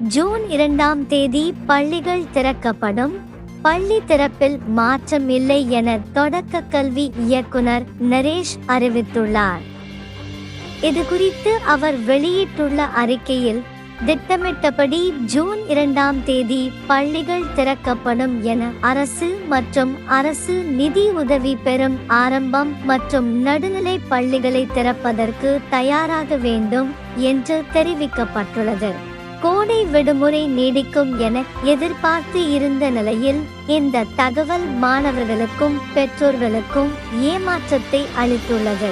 June 2ஆம் தேதி பள்ளிகள் திறக்கப்படும். பள்ளி திறப்பில் மாற்றம் இல்லை என தொடக்க கல்வி இயக்குனர் நரேஷ் அறிவித்துள்ளார். இதுகுறித்து அவர் வெளியிட்டுள்ள அறிக்கையில், திட்டமிட்டபடி ஜூன் 2ஆம் தேதி பள்ளிகள் திறக்கப்படும் என அரசு மற்றும் அரசு நிதி உதவி பெறும் ஆரம்பம் மற்றும் நடுநிலை பள்ளிகளை திறப்பதற்கு தயாராக வேண்டும் என்று தெரிவிக்கப்பட்டுள்ளது. கோடை விடுமுறை நீடிக்கும் என எதிர்பார்த்து இருந்த நிலையில் இந்த தகவல் மாணவர்களுக்கும் பெற்றோர்களுக்கும் ஏமாற்றத்தை அளித்துள்ளது.